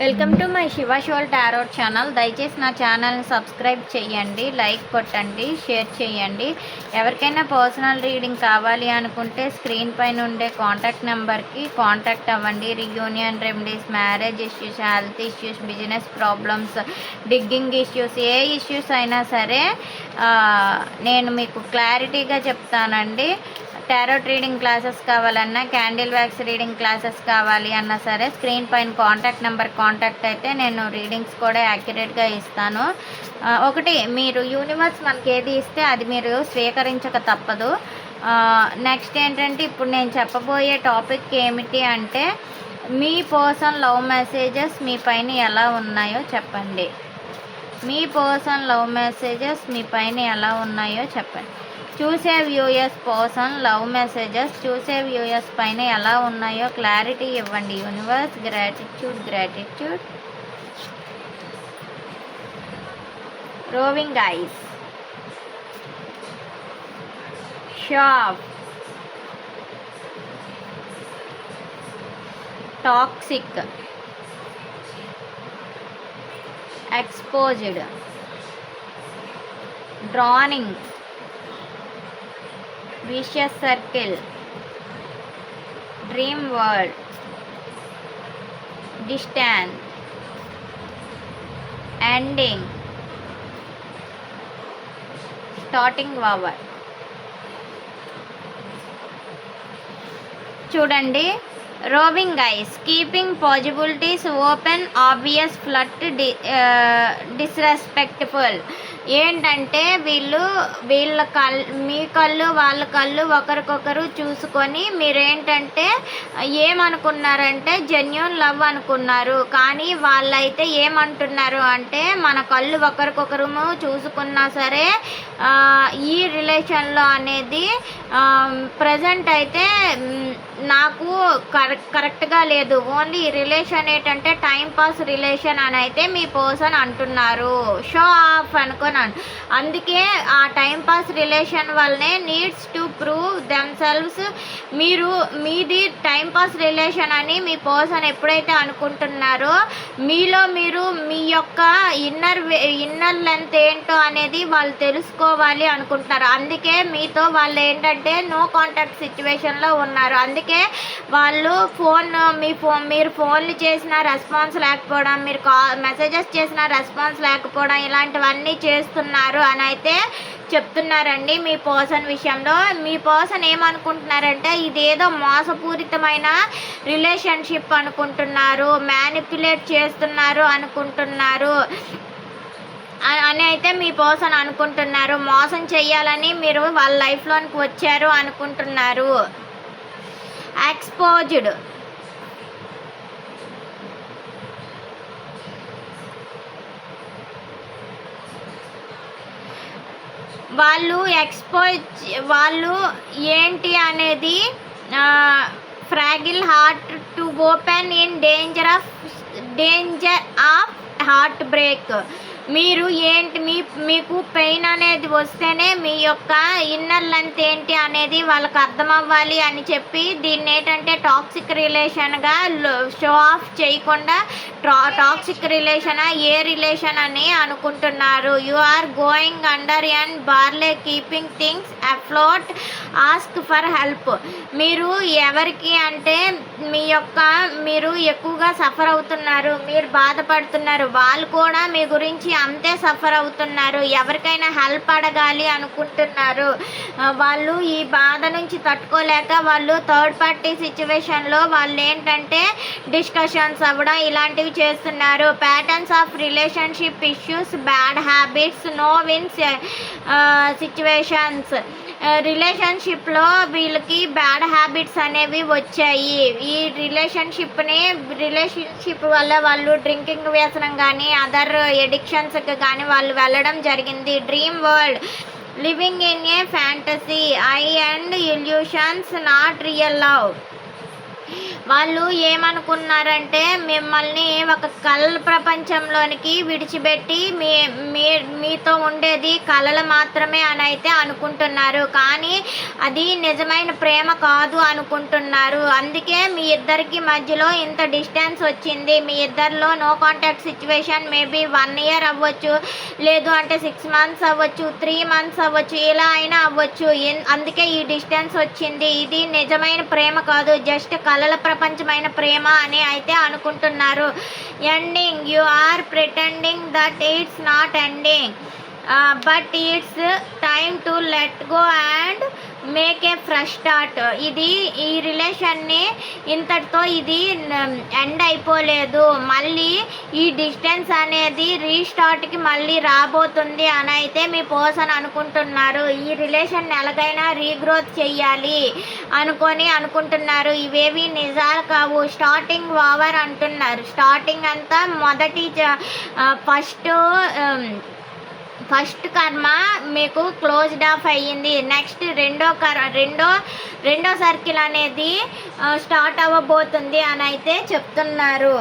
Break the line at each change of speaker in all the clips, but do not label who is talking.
Welcome to my Shiva shawl tarot channel. దయచేసి నా ఛానల్ని సబ్స్క్రైబ్ చేయండి, లైక్ కొట్టండి, షేర్ చేయండి. ఎవరికైనా పర్సనల్ రీడింగ్ కావాలి అనుకుంటే స్క్రీన్ పైన ఉండే కాంటాక్ట్ నెంబర్కి కాంటాక్ట్ అవ్వండి. Reunion remedies, marriage issues, health issues, business problems, digging issues, ఏ ఇష్యూస్ అయినా సరే నేను మీకు క్లారిటీగా చెప్తానండి. టారోట్ రీడింగ్ క్లాసెస్ కావాలన్నా, క్యాండిల్ వ్యాక్స్ రీడింగ్ క్లాసెస్ కావాలి అన్నా సరే స్క్రీన్ పైన కాంటాక్ట్ నెంబర్ కాంటాక్ట్ అయితే నేను రీడింగ్స్ కూడా యాక్యురేట్గా ఇస్తాను. ఒకటి, మీరు యూనివర్స్ మనకి ఏది ఇస్తే అది మీరు స్వీకరించక తప్పదు. నెక్స్ట్ ఏంటంటే, ఇప్పుడు నేను చెప్పబోయే టాపిక్ ఏమిటి అంటే, మీ పర్సన్ లవ్ మెసేజెస్ మీ పైన ఎలా ఉన్నాయో చెప్పండి. మీ పర్సన్ లవ్ మెసేజెస్ మీ పైన ఎలా ఉన్నాయో చెప్పండి. చూసే వ్యూయర్స్ పర్సన్ లవ్ మెసేజెస్ చూసే వ్యూయర్స్ పైన ఎలా ఉన్నాయో క్లారిటీ ఇవ్వండి universe. Gratitude. Roving eyes, shop, toxic, exposed, drowning, vicious circle, dream world, distance, ending, starting over. చూడండి, roving eyes, keeping possibilities open, obvious flirt, disrespectful. ఏంటంటే మీ కళ్ళు వాళ్ళ కళ్ళు ఒకరికొకరు చూసుకొని మీరేంటంటే ఏమనుకున్నారంటే జెన్యూన్ లవ్ అనుకున్నారు. కానీ వాళ్ళైతే ఏమంటున్నారు అంటే, మన కళ్ళు ఒకరికొకరు చూసుకున్నా సరే ఈ రిలేషన్లో అనేది ప్రజెంట్ అయితే నాకు కరెక్ట్గా లేదు. ఓన్లీ ఈ రిలేషన్ ఏంటంటే టైంపాస్ రిలేషన్ అని అయితే మీ పర్సన్ అంటున్నారు. షో ఆఫ్ అనుకున్నాను. అందుకే ఆ టైంపాస్ రిలేషన్ వల్లనే నీడ్స్ టు ప్రూవ్ దెమ్సెల్వ్స్. మీది టైంపాస్ రిలేషన్ అని మీ పర్సన్ ఎప్పుడైతే అనుకుంటున్నారో మీలో మీరు మీ యొక్క ఇన్నర్ లెంత్ ఏంటో అనేది వాళ్ళు తెలుసుకోవాలి అనుకుంటున్నారు. అందుకే మీతో వాళ్ళు ఏంటంటే నో కాంటాక్ట్ సిచ్యువేషన్లో ఉన్నారు. అందుకే వాళ్ళు మీరు ఫోన్లు చేసిన రెస్పాన్స్ లేకపోవడం, మీరు మెసేజెస్ చేసిన రెస్పాన్స్ లేకపోవడం, ఇలాంటివన్నీ చేస్తున్నారు అని అయితే చెప్తున్నారండి. మీ పర్సన్ విషయంలో మీ పర్సన్ ఏమనుకుంటున్నారంటే ఇదేదో మోసపూరితమైన రిలేషన్షిప్ అనుకుంటున్నారు, మ్యానిపులేట్ చేస్తున్నారు అనుకుంటున్నారు అని అయితే మీ పర్సన్ అనుకుంటున్నారు. మోసం చేయాలని మీరు వాళ్ళ లైఫ్లోనికి వచ్చారు అనుకుంటున్నారు. ఎక్స్పోజ్డ్, వాళ్ళు ఏంటి అనేది fragile heart to open in danger of heart break. మీరు ఏంటి మీకు పెయిన్ అనేది వస్తేనే మీ యొక్క ఇన్నర్ లెంత్ ఏంటి అనేది వాళ్ళకి అర్థం అవ్వాలి అని చెప్పి దీన్ని ఏంటంటే టాక్సిక్ రిలేషన్గా షో ఆఫ్ చేయకుండా టాక్సిక్ రిలేషన్ ఏ రిలేషన్ అని అనుకుంటున్నారు. You are going under and barely keeping things afloat, ask for help. మీరు ఎవరికి అంటే మీరు ఎక్కువగా సఫర్ అవుతున్నారు, మీరు బాధపడుతున్నారు, వాళ్ళు కూడా మీ గురించి అంతే సఫర్ అవుతున్నారు. ఎవరికైనా హెల్ప్ అడగాలి అనుకుంటున్నారు. వాళ్ళు ఈ బాధ నుంచి తట్టుకోలేక వాళ్ళు థర్డ్ పార్టీ సిచ్యువేషన్లో వాళ్ళు ఏంటంటే డిస్కషన్స్ అవ్వడం ఇలాంటివి చేస్తున్నారు. Patterns of relationship issues, bad habits, no wins situations. రిలేషన్షిప్లో వీళ్ళకి బ్యాడ్ హ్యాబిట్స్ అనేవి వచ్చాయి. ఈ రిలేషన్షిప్ వల్ల వాళ్ళు డ్రింకింగ్ వ్యసనం కానీ అదర్ ఎడిక్షన్స్కి కానీ వాళ్ళు వెళ్ళడం జరిగింది. Dream world, living in a fantasy, I and illusions, not real love. వాళ్ళు ఏమనుకున్నారంటే మిమ్మల్ని ఒక కళల ప్రపంచంలోనికి విడిచిపెట్టి మీతో ఉండేది కళలు మాత్రమే అని అయితే అనుకుంటున్నారు. కానీ అది నిజమైన ప్రేమ కాదు అనుకుంటున్నారు. అందుకే మీ ఇద్దరికి మధ్యలో ఇంత డిస్టెన్స్ వచ్చింది. మీ ఇద్దరిలో no contact situation maybe 1 year అవ్వచ్చు, లేదు అంటే 6 months అవ్వచ్చు, 3 months అవ్వచ్చు, ఇలా అయినా అవ్వచ్చు. అందుకే ఈ డిస్టెన్స్ వచ్చింది. ఇది నిజమైన ప్రేమ కాదు, జస్ట్ కళల ప్రపంచమైన ప్రేమ అని అయితే అనుకుంటున్నారు. Ending, you are pretending that it's not ending, but it's time to let go and make a fresh start. ఈ రిలేషన్ని ఇంతటితో ఇది ఎండ్ అయిపోలేదు. మళ్ళీ ఈ డిస్టెన్స్ అనేది రీస్టార్ట్కి మళ్ళీ రాబోతుంది అని అయితే మీ పర్సన్ అనుకుంటున్నారు. ఈ రిలేషన్ ఎలాగైనా రీగ్రోత్ చెయ్యాలి అనుకుంటున్నారు. ఇవేవి నిజాలు కావు. స్టార్టింగ్ ఓవర్ అంటున్నారు. స్టార్టింగ్ అంతా ఫస్ట్ కర్మ మీకు క్లోజ్డ్ ఆఫ్ అయ్యింది. నెక్స్ట్ రెండో సర్కిల్ అనేది స్టార్ట్ అవ్వబోతుంది అని అయితే చెప్తున్నారు.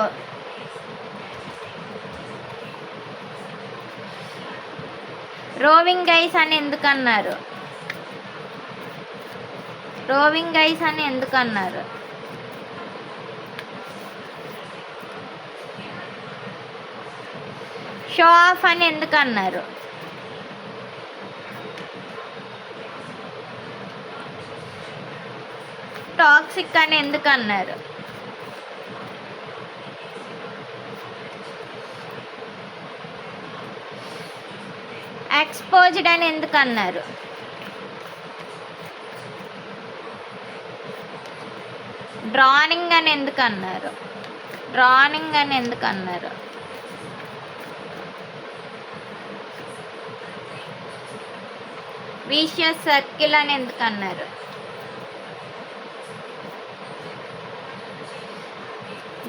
రోవింగ్ గైస్ అని ఎందుకన్నారు? షో ఆఫ్ అని ఎందుకన్నారు? టాక్సిక్ అని ఎందుకన్నారు? ఎక్స్పోజ్డ్ అని ఎందుకన్నారు? డ్రానింగ్ అని ఎందుకన్నారు? విషియస్ సర్కిల్ అని ఎందుకన్నారు?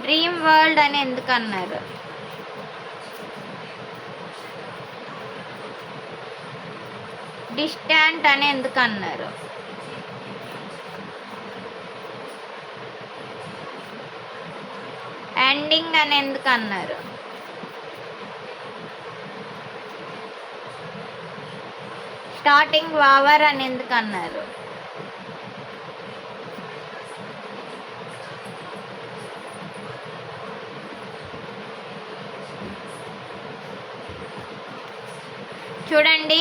డ్రీమ్ వరల్డ్ అని ఎందుకన్నారు? డిస్టాంట్ అని ఎందుకన్నారు? ఎండింగ్ అని ఎందుకన్నారు? స్టార్టింగ్ ఓవర్ అని ఎందుకన్నారు? చూడండి,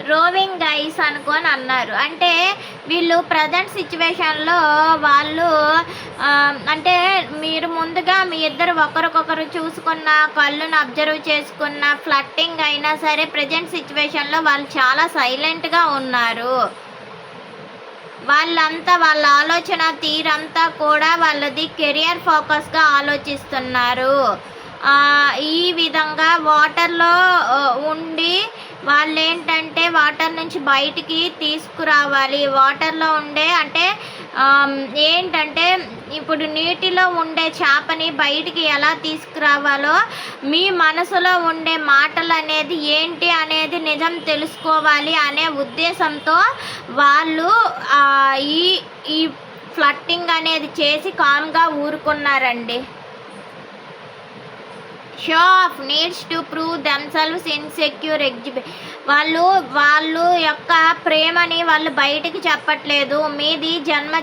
రోవింగ్ గైస్ అనుకొని అన్నారు. అంటే వీళ్ళు ప్రజెంట్ సిచ్యువేషన్లో వాళ్ళు అంటే మీరు ముందుగా మీ ఇద్దరు ఒకరికొకరు చూసుకున్న, కళ్ళును అబ్జర్వ్ చేసుకున్న, ఫ్లట్టింగ్ అయినా సరే ప్రజెంట్ సిచ్యువేషన్లో వాళ్ళు చాలా సైలెంట్గా ఉన్నారు. వాళ్ళ ఆలోచన తీరంతా కూడా వాళ్ళది కెరియర్ ఫోకస్గా ఆలోచిస్తున్నారు. ఈ విధంగా వాటర్లో ఉండి వాళ్ళు ఏంటంటే వాటర్ నుంచి బయటికి తీసుకురావాలి. వాటర్లో ఉండే అంటే ఏంటంటే ఇప్పుడు నీటిలో ఉండే చేపని బయటికి ఎలా తీసుకురావాలో మీ మనసులో ఉండే మాటలు అనేది ఏంటి అనేది నిజం తెలుసుకోవాలి అనే ఉద్దేశంతో వాళ్ళు ఈ ఫ్లట్టింగ్ అనేది చేసి కామ్గా ఊరుకున్నారండి. Show off needs to prove themselves insecure exhibit. వాళ్ళు యొక్క ప్రేమని వాళ్ళు బయటికి చెప్పట్లేదు. మీది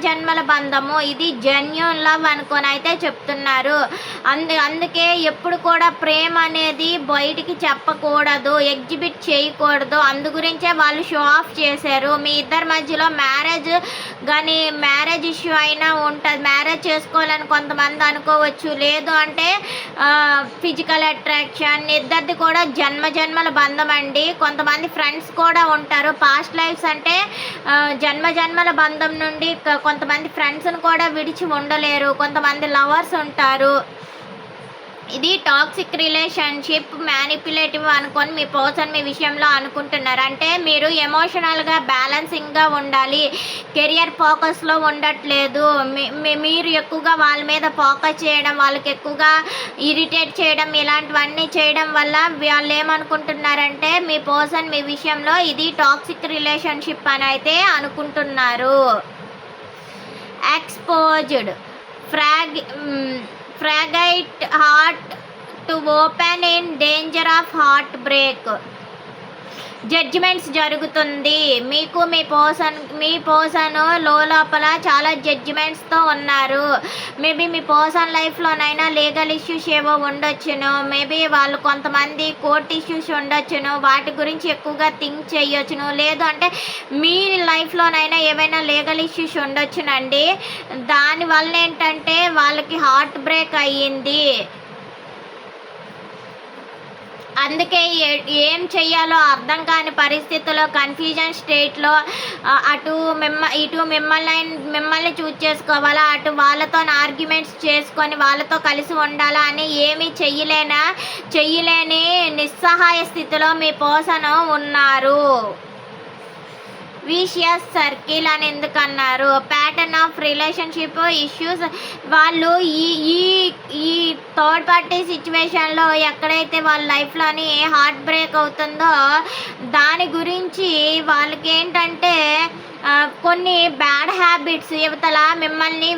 జన్మల బంధము, ఇది జెన్యూన్ లవ్ అనుకొని అయితే చెప్తున్నారు. అందుకే ఎప్పుడు కూడా ప్రేమ అనేది బయటికి చెప్పకూడదు, ఎగ్జిబిట్ చేయకూడదు. అందు గురించే వాళ్ళు షో ఆఫ్ చేశారు. మీ ఇద్దరి మధ్యలో మ్యారేజ్ ఇష్యూ అయినా ఉంటుంది. మ్యారేజ్ చేసుకోవాలని కొంతమంది అనుకోవచ్చు, లేదు అంటే ఫిజికల్ అట్రాక్షన్. ఇద్దరిది కూడా జన్మల బంధం అండి. కొంతమంది ఫ్రెండ్స్ కూడా ఉంటారు. పాస్ట్ లైఫ్స్ అంటే జన్మల బంధం నుండి కొంతమంది ఫ్రెండ్స్ని కూడా విడిచి ఉండలేరు. కొంతమంది లవర్స్ ఉంటారు. ఇది టాక్సిక్ రిలేషన్షిప్, మ్యానిపులేటివ్ అనుకొని మీ పర్సన్ మీ విషయంలో అనుకుంటున్నారు. అంటే మీరు ఎమోషనల్గా బ్యాలెన్సింగ్గా ఉండాలి, కెరియర్ ఫోకస్లో ఉండట్లేదు. మీరు ఎక్కువగా వాళ్ళ మీద ఫోకస్ చేయడం, వాళ్ళకి ఎక్కువగా ఇరిటేట్ చేయడం, ఇలాంటివన్నీ చేయడం వల్ల వాళ్ళు ఏమనుకుంటున్నారంటే మీ పర్సన్ మీ విషయంలో ఇది టాక్సిక్ రిలేషన్షిప్ అని అయితే అనుకుంటున్నారు. ఎక్స్పోజ్డ్, ఫ్రాగ్ fragile heart to open in danger of heart break. Judgements జరుగుతుంది మీకు. మీ పర్సన్ లోపల చాలా జడ్జిమెంట్స్తో ఉన్నారు. మేబీ మీ పర్సన్ లైఫ్లోనైనా లీగల్ ఇష్యూస్ ఏవో ఉండొచ్చును. మేబీ వాళ్ళు కొంతమంది కోర్ట్ ఇష్యూస్ ఉండొచ్చును, వాటి గురించి ఎక్కువగా థింక్ చేయొచ్చును. లేదు అంటే మీ లైఫ్లోనైనా ఏవైనా లీగల్ ఇష్యూస్ ఉండొచ్చునండి. దానివల్ల ఏంటంటే వాళ్ళకి హార్ట్ బ్రేక్ అయ్యింది. అందుకే ఏం చెయ్యాలో అర్థం కాని పరిస్థితుల్లో, కన్ఫ్యూజన్ స్టేట్లో ఇటు మిమ్మల్ని చూజ్ చేసుకోవాలా, అటు వాళ్ళతో ఆర్గ్యుమెంట్స్ చేసుకొని వాళ్ళతో కలిసి ఉండాలా అని ఏమీ చెయ్యలేని నిస్సహాయ స్థితిలో మీ పర్సన్ ఉన్నారు. విషియస్ సర్కిల్ అని ఎందుకన్నారు? Pattern of relationship issues. వాళ్ళు ఈ థర్డ్ పార్టీ సిచ్యువేషన్లో ఎక్కడైతే వాళ్ళ లైఫ్లోని హార్ట్ బ్రేక్ అవుతుందో దాని గురించి వాళ్ళకి ఏంటంటే కొన్ని బ్యాడ్ హ్యాబిట్స్, యువతల మిమ్మల్ని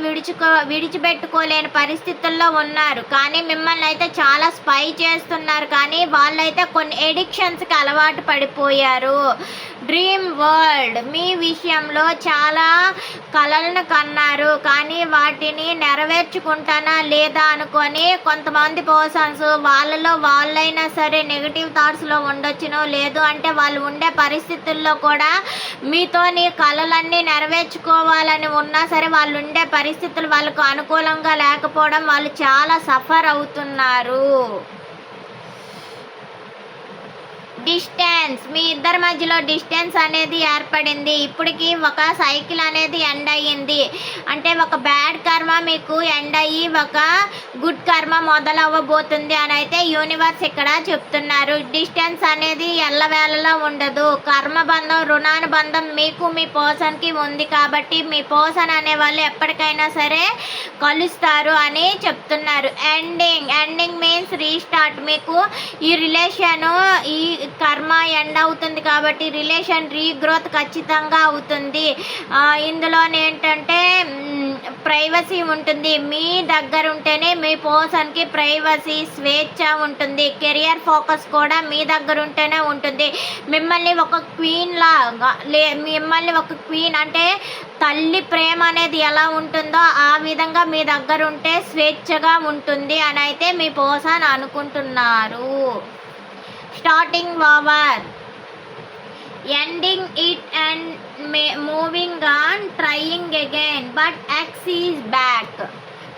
విడిచిపెట్టుకోలేని పరిస్థితుల్లో ఉన్నారు. కానీ మిమ్మల్ని అయితే చాలా స్పై చేస్తున్నారు. కానీ వాళ్ళైతే కొన్ని ఎడిక్షన్స్కి అలవాటు పడిపోయారు. Dream world. మీ విషయంలో చాలా కలలను కన్నారు. కానీ వాటిని నెరవేర్చుకుంటానా లేదా అనుకొని కొంతమంది పర్సన్స్ వాళ్ళలో వాళ్ళైనా సరే నెగిటివ్ థాట్స్లో ఉండొచ్చును. లేదు అంటే వాళ్ళు ఉండే పరిస్థితుల్లో కూడా మీతోని కలలన్నీ నెరవేర్చుకోవాలని ఉన్నా సరే వాళ్ళు ఉండే పరిస్థితులు వాళ్ళకు అనుకూలంగా లేకపోవడం వాళ్ళు చాలా సఫర్ అవుతున్నారు. డిస్టెన్స్. మీ ఇద్దరి మధ్యలో డిస్టెన్స్ అనేది ఏర్పడింది. ఇప్పటికి ఒక సైకిల్ అనేది ఎండ్ అయ్యింది. అంటే ఒక బ్యాడ్ కర్మ మీకు ఎండ్ అయ్యి ఒక గుడ్ కర్మ మొదలవ్వబోతుంది అని అయితే యూనివర్స్ ఇక్కడ చెప్తున్నారు. డిస్టెన్స్ అనేది ఎల్లవేళలా ఉండదు. కర్మబంధం, రుణానుబంధం మీకు మీ పర్సన్కి ఉంది కాబట్టి మీ పర్సన్ అనే వాళ్ళు ఎప్పటికైనా సరే కలుస్తారు అని చెప్తున్నారు. Ending means restart. మీకు ఈ రిలేషన్, ఈ కర్మ ఎండ్ అవుతుంది కాబట్టి రిలేషన్ రీగ్రోత్ ఖచ్చితంగా అవుతుంది. ఇందులో ఏంటంటే ప్రైవసీ ఉంటుంది. మీ దగ్గర ఉంటేనే మీ పర్సన్కి ప్రైవసీ, స్వేచ్ఛ ఉంటుంది. కెరియర్ ఫోకస్ కూడా మీ దగ్గర ఉంటేనే ఉంటుంది. మిమ్మల్ని ఒక క్వీన్ అంటే తల్లి ప్రేమ అనేది ఎలా ఉంటుందో ఆ విధంగా మీ దగ్గర ఉంటే స్వేచ్ఛగా ఉంటుంది అని అయితే మీ పర్సన్ అనుకుంటున్నారు. Starting over, ending it and moving on, trying again but ex is back.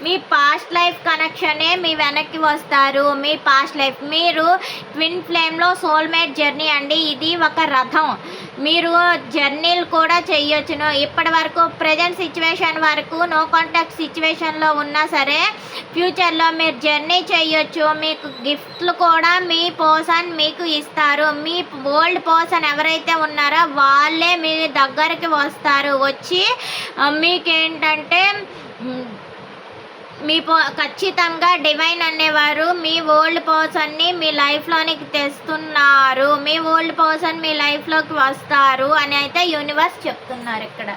మీ పాస్ట్ లైఫ్ కనెక్షనే మీ వెనక్కి వస్తారు. మీ పాస్ట్ లైఫ్ మీరు ట్విన్ ఫ్లేమ్లో సోల్మేట్ జర్నీ అండి. ఇది ఒక రథం. మీరు జర్నీలు కూడా చేయొచ్చును. ఇప్పటి వరకు ప్రజెంట్ సిచ్యువేషన్ వరకు నో కాంటాక్ట్ సిచ్యువేషన్లో ఉన్నా సరే ఫ్యూచర్లో మీరు జర్నీ చేయొచ్చు. మీకు గిఫ్ట్లు కూడా మీ పర్సన్ మీకు ఇస్తారు. మీ ఓల్డ్ పర్సన్ ఎవరైతే ఉన్నారో వాళ్ళే మీ దగ్గరికి వస్తారు. వచ్చి మీకేంటంటే ఖచ్చితంగా డివైన్ అనేవారు మీ ఓల్డ్ పర్సన్ని మీ లైఫ్లోనికి తెస్తున్నారు. మీ ఓల్డ్ పర్సన్ మీ లైఫ్లోకి వస్తారు అని అయితే యూనివర్స్ చెప్తున్నారు ఇక్కడ.